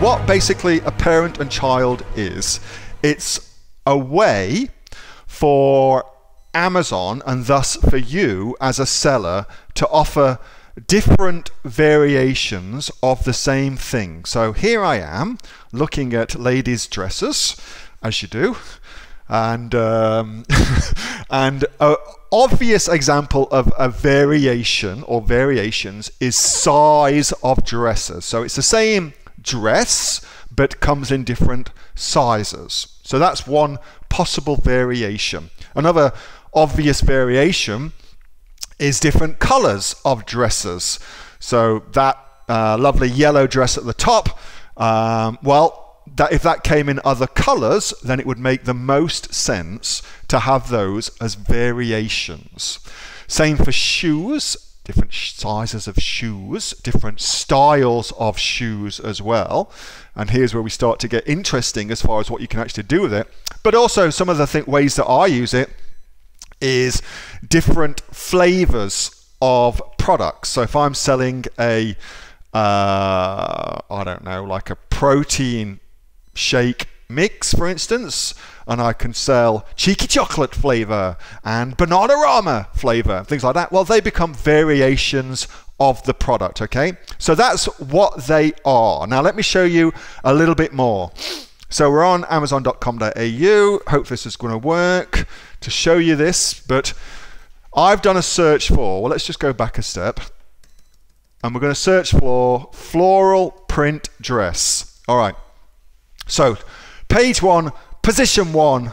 what basically a parent and child is, it's a way for Amazon, and thus for you as a seller, to offer different variations of the same thing. So here I am looking at ladies' dresses, as you do, and and an obvious example of a variation or variations is size of dresses. So it's the same dress but comes in different sizes. So that's one possible variation. Another obvious variation is different colors of dresses. So that lovely yellow dress at the top, if that came in other colors, then it would make the most sense to have those as variations. Same for shoes, different sizes of shoes, different styles of shoes as well. And here's where we start to get interesting as far as what you can actually do with it. But also some of the ways that I use it is different flavors of products. So if I'm selling a, I don't know, like a protein shake mix, for instance, and I can sell cheeky chocolate flavor and Bananarama flavor, things like that, well, they become variations of the product, okay? So that's what they are. Now let me show you a little bit more. So we're on amazon.com.au. Hope this is going to work to show you this, but I've done a search for, well, let's just go back a step, and we're going to search for floral print dress. All right, so page 1, position 1,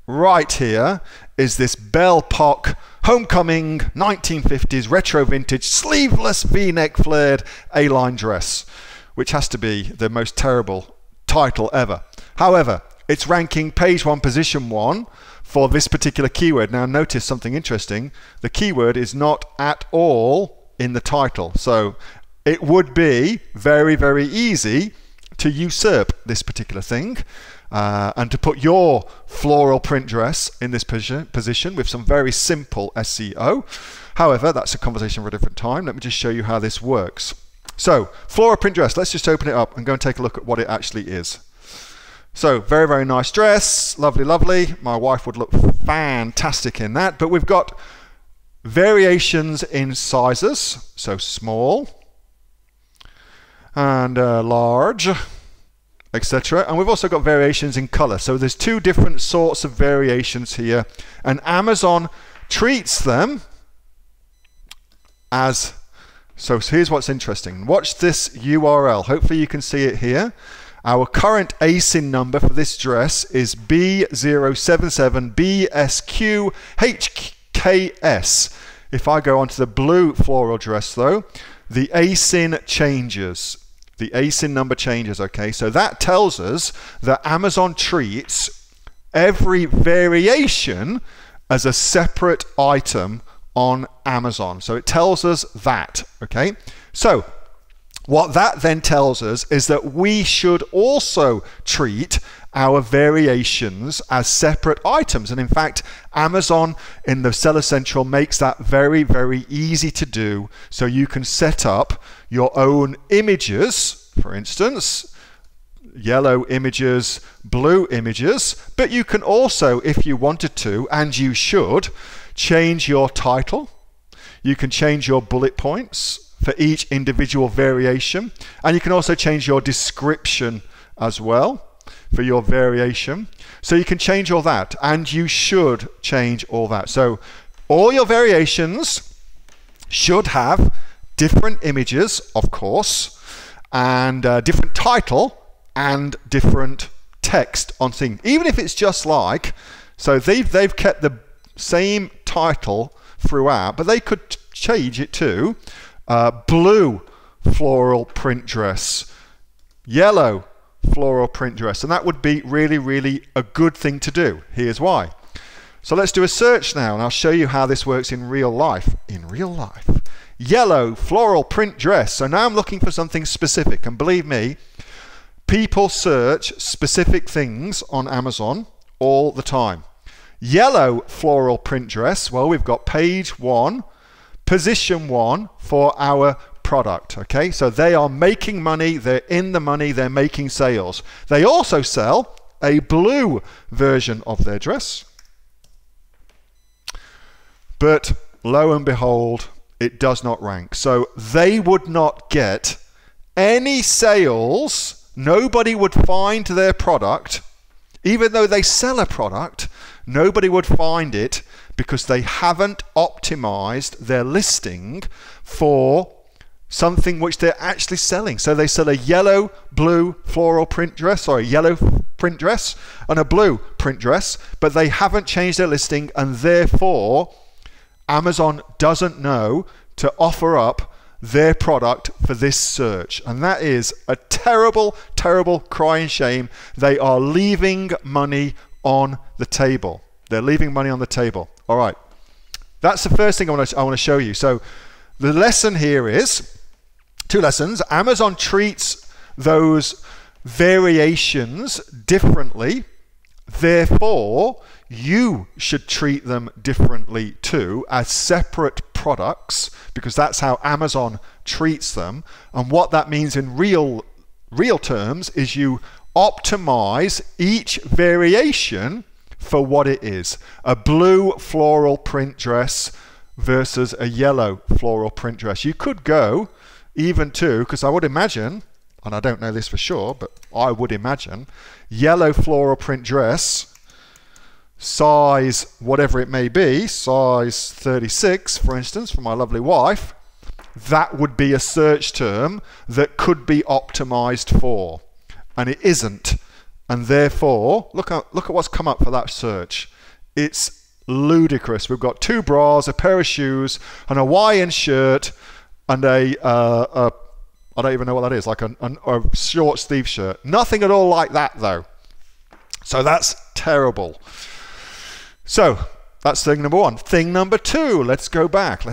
right here is this Belle Epoque homecoming 1950s retro vintage sleeveless v-neck flared A-line dress, which has to be the most terrible title ever. However, it's ranking page 1, position 1 for this particular keyword. Now notice something interesting. The keyword is not at all in the title. So it would be very, very easy to usurp this particular thing and to put your floral print dress in this position with some very simple SEO. However, that's a conversation for a different time. Let me just show you how this works. So floral print dress, let's just open it up and go and take a look at what it actually is. So very, very nice dress, lovely, lovely. My wife would look fantastic in that, but we've got variations in sizes, so small and large, etc. And we've also got variations in color. So there's two different sorts of variations here, and Amazon treats them as, so here's what's interesting. Watch this URL. Hopefully you can see it here. Our current ASIN number for this dress is B077BSQHKS. If I go onto the blue floral dress though, the ASIN changes. The ASIN number changes, okay? So that tells us that Amazon treats every variation as a separate item on Amazon. So it tells us that, okay? So what that then tells us is that we should also treat our variations as separate items. And in fact, Amazon in the Seller Central makes that very, very easy to do. So you can set up your own images, for instance, yellow images, blue images, but you can also, if you wanted to, and you should, change your title. You can change your bullet points for each individual variation, and you can also change your description as well for your variation. So you can change all that, and you should change all that. So all your variations should have different images, of course, and different title and different text on things, even if it's just like, so they've kept the same title throughout, but they could change it to blue floral print dress, yellow floral print dress, and that would be really, really a good thing to do. Here's why. So let's do a search now, and I'll show you how this works in real life. In real life, yellow floral print dress. So now I'm looking for something specific, and believe me, people search specific things on Amazon all the time. Yellow floral print dress, well, we've got page 1, position 1 for our product, okay? So they are making money, they're in the money, they're making sales. They also sell a blue version of their dress. But lo and behold, it does not rank. So they would not get any sales. Nobody would find their product. Even though they sell a product, nobody would find it because they haven't optimized their listing for something which they're actually selling. So they sell a yellow, blue floral print dress, or a yellow print dress and a blue print dress, but they haven't changed their listing, and therefore Amazon doesn't know to offer up their product for this search. And that is a terrible, terrible crying shame. They are leaving money on the table. They're leaving money on the table. All right. That's the first thing I want to show you. So the lesson here is two lessons. Amazon treats those variations differently. Therefore, you should treat them differently too, as separate products, because that's how Amazon treats them. And what that means in real terms is you optimize each variation for what it is. A blue floral print dress versus a yellow floral print dress. You could go even to, because I would imagine, and I don't know this for sure, but I would imagine, yellow floral print dress, size whatever it may be, size 36 for instance, for my lovely wife, that would be a search term that could be optimized for, and it isn't. And therefore, look at what's come up for that search. It's ludicrous. We've got two bras, a pair of shoes, an Hawaiian shirt, and a I don't even know what that is, like a short sleeve shirt. Nothing at all like that though. So that's terrible. So that's thing number one. Thing number two, let's go back.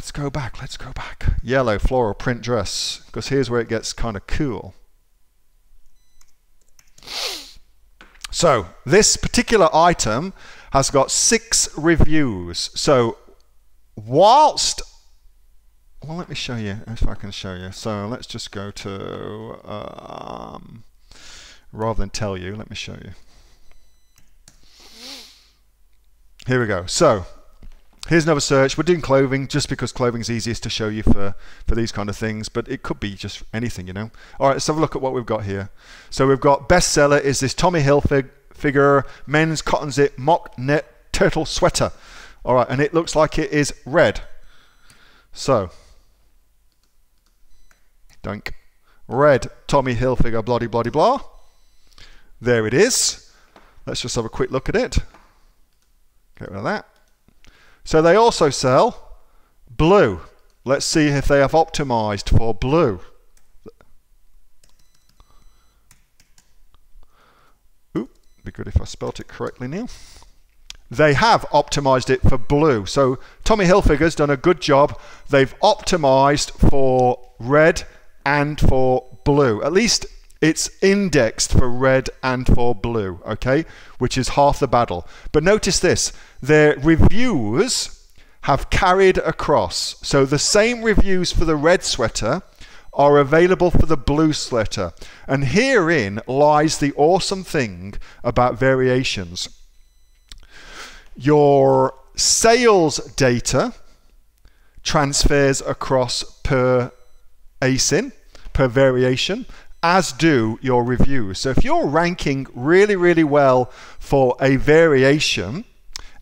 Yellow floral print dress, because here's where it gets kind of cool. So this particular item has got 6 reviews. So whilst, well, let me show you if I can show you. So let's just go to, rather than tell you, let me show you. Here we go. So here's another search. We're doing clothing just because clothing is easiest to show you for these kind of things, but it could be just anything, you know. All right, let's have a look at what we've got here. So we've got bestseller is this Tommy Hilfiger men's cotton zip mock net turtle sweater. All right, and it looks like it is red. So, dunk. Red Tommy Hilfiger bloody bloody blah. There it is. Let's just have a quick look at it. Get rid of that. So they also sell blue. Let's see if they have optimized for blue. Ooh, be good if I spelt it correctly, Neil. They have optimized it for blue. So Tommy Hilfiger's done a good job. They've optimized for red and for blue. At least it's indexed for red and for blue, okay? Which is half the battle. But notice this, their reviews have carried across. So the same reviews for the red sweater are available for the blue sweater. And herein lies the awesome thing about variations. Your sales data transfers across per ASIN, per variation, as do your reviews. So if you're ranking really, really well for a variation,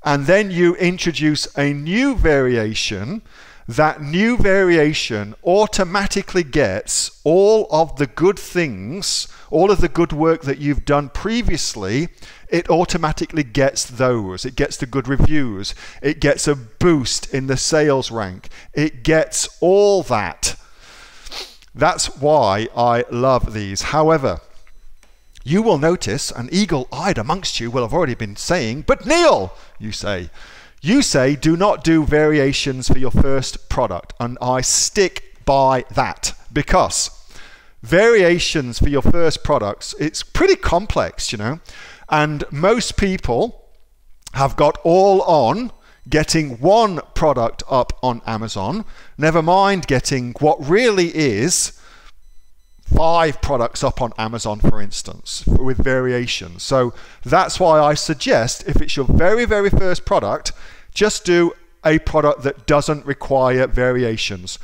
and then you introduce a new variation, that new variation automatically gets all of the good things, all of the good work that you've done previously. It automatically gets those. It gets the good reviews. It gets a boost in the sales rank. It gets all that. That's why I love these. However, you will notice, and eagle-eyed amongst you will have already been saying, but Neil, you say do not do variations for your first product. And I stick by that, because variations for your first products, it's pretty complex, you know. And most people have got all on getting one product up on Amazon, never mind getting what really is 5 products up on Amazon, for instance, with variations. So that's why I suggest, if it's your very, very first product, just do a product that doesn't require variations.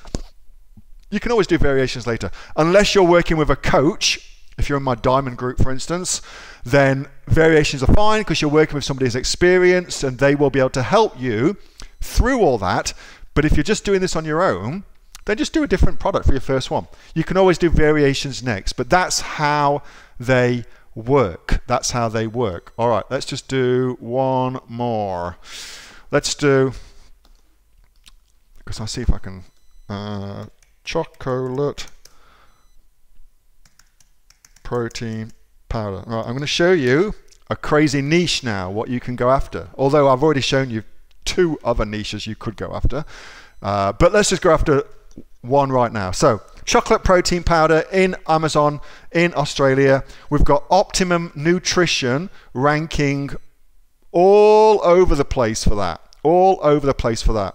You can always do variations later. Unless you're working with a coach, if you're in my diamond group, for instance, then variations are fine because you're working with somebody who's experienced and they will be able to help you through all that. But if you're just doing this on your own, then just do a different product for your first one. You can always do variations next, but that's how they work. That's how they work. All right, let's just do one more. Let's do, because I'll see if I can, chocolate protein powder. All right, I'm going to show you a crazy niche now, what you can go after. Although I've already shown you 2 other niches you could go after. But let's just go after one right now. So chocolate protein powder in Amazon in Australia. We've got optimum nutrition ranking all over the place for that. All over the place for that.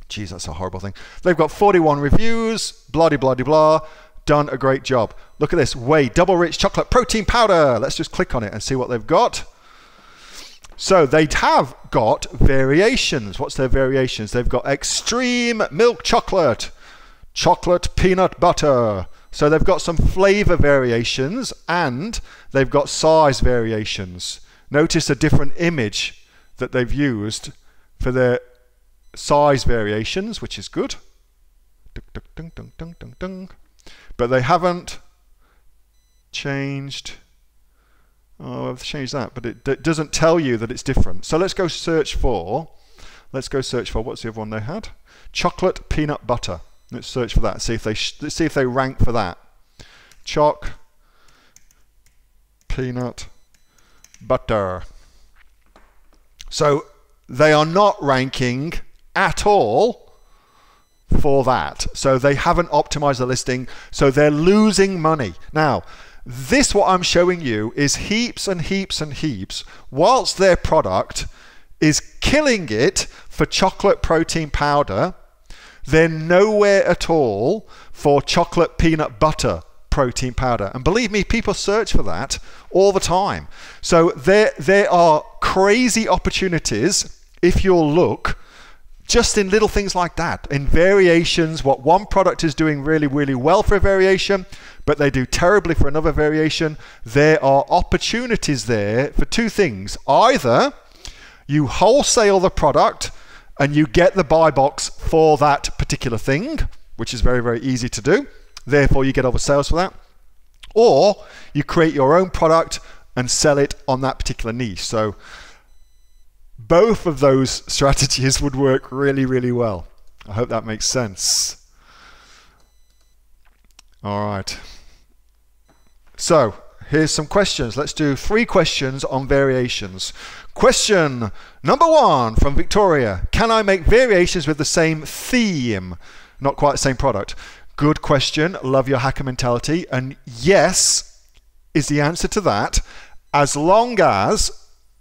Geez, that's a horrible thing. They've got 41 reviews, blah, blah, blah, blah. Done a great job. Look at this, Whey double rich chocolate protein powder. Let's just click on it and see what they've got. So they have got variations. What's their variations? They've got extreme milk chocolate, chocolate peanut butter. So they've got some flavor variations and they've got size variations. Notice a different image that they've used for their size variations, which is good. But they haven't changed. Oh, I've changed that, but it doesn't tell you that it's different. So let's go search for, what's the other one they had? Chocolate peanut butter. Let's search for that. Let's see if they rank for that. Choc peanut butter. So they are not ranking at all for that. So they haven't optimized the listing, so they're losing money. Now, this, what I'm showing you, is heaps and heaps and heaps, whilst their product is killing it for chocolate protein powder, they're nowhere at all for chocolate peanut butter protein powder. And believe me, people search for that all the time. So there are crazy opportunities if you'll look just in little things like that, in variations, what one product is doing really, really well for a variation, but they do terribly for another variation. There are opportunities there for 2 things. Either you wholesale the product and you get the buy box for that particular thing, which is very, very easy to do. Therefore, you get all the sales for that. Or you create your own product and sell it on that particular niche. So both of those strategies would work really, really well. I hope that makes sense. All right. So here's some questions. Let's do 3 questions on variations. Question number 1 from Victoria. Can I make variations with the same theme? Not quite the same product. Good question. Love your hacker mentality. And yes is the answer to that, as long as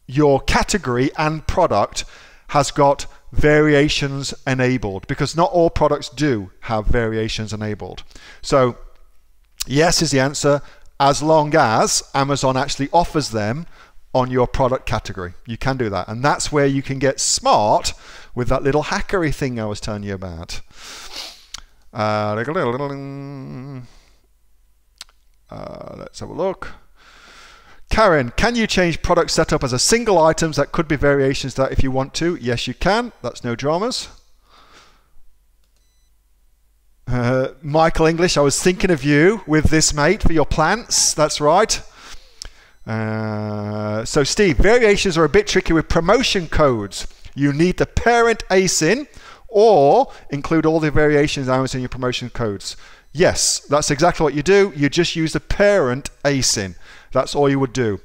your category and product has got variations enabled, because not all products do have variations enabled. So yes is the answer, as long as Amazon actually offers them on your product category. You can do that, and that's where you can get smart with that little hackery thing I was telling you about. Let's have a look. Karen, can you change product setup as a single items? That could be variations that if you want to. Yes, you can. That's no dramas. Michael English, I was thinking of you with this, mate, for your plants. That's right. So Steve, variations are a bit tricky with promotion codes. You need the parent ASIN or include all the variations I was in your promotion codes. Yes, that's exactly what you do. You just use the parent ASIN. That's all you would do.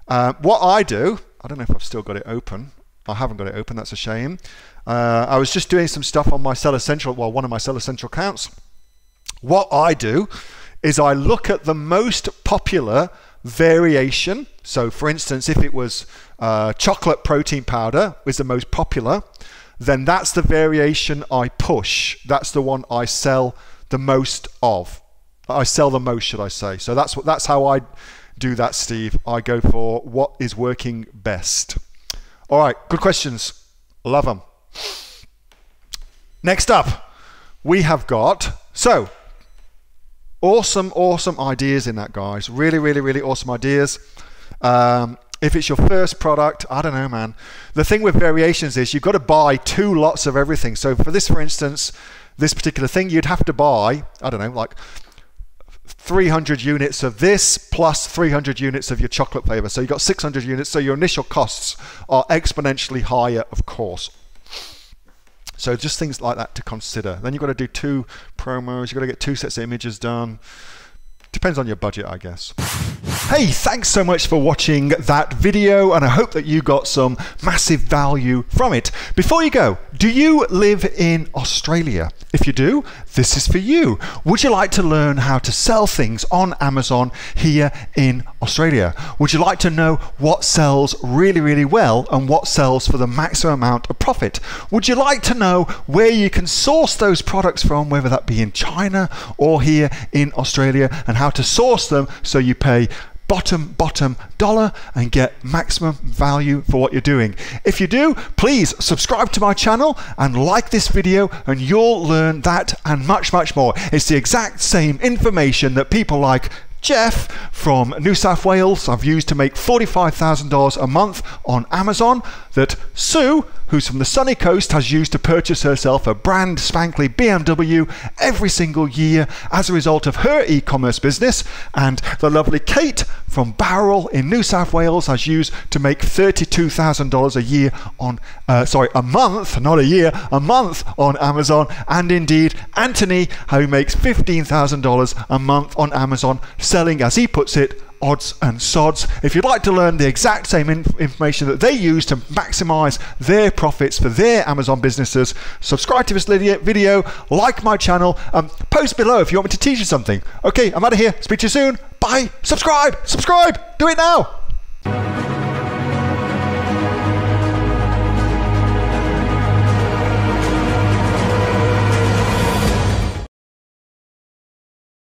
What I do, I don't know if I've still got it open. I haven't got it open, that's a shame. I was just doing some stuff on my Seller Central, well, one of my Seller Central accounts. What I do is I look at the most popular variation. So for instance, if it was chocolate protein powder was the most popular, then that's the variation I push. That's the one I sell the most of. I sell the most, should I say. So that's how I do that, Steve. I go for what is working best. All right, good questions. Love them. Next up, we have got, so awesome ideas in that, guys. Really awesome ideas. If it's your first product, I don't know, man. The thing with variations is you've got to buy 2 lots of everything. So for this, for instance, this particular thing, you'd have to buy, I don't know, like 300 units of this plus 300 units of your chocolate flavor. So you've got 600 units. So your initial costs are exponentially higher, of course. So just things like that to consider. Then you've got to do 2 promos. You've got to get 2 sets of images done. Depends on your budget, I guess. Hey, thanks so much for watching that video, and I hope that you got some massive value from it. Before you go, do you live in Australia? If you do, this is for you. Would you like to learn how to sell things on Amazon here in Australia? Would you like to know what sells really well and what sells for the maximum amount of profit? Would you like to know where you can source those products from, whether that be in China or here in Australia, and how to source them so you pay bottom dollar and get maximum value for what you're doing? If you do, please subscribe to my channel and like this video, and you'll learn that and much more. It's the exact same information that people like Jeff from New South Wales I've used to make $45,000 a month on Amazon, that Sue, who's from the sunny coast, has used to purchase herself a brand spankly BMW every single year as a result of her e-commerce business, and the lovely Kate from Bowral in New South Wales has used to make $32,000 a year on, a month, not a year, a month on Amazon, and indeed Anthony, who makes $15,000 a month on Amazon, selling, as he puts it, odds and sods. If you'd like to learn the exact same information that they use to maximize their profits for their Amazon businesses, subscribe to this video, like my channel, post below if you want me to teach you something. Okay, I'm out of here. Speak to you soon. Bye. Subscribe. Do it now.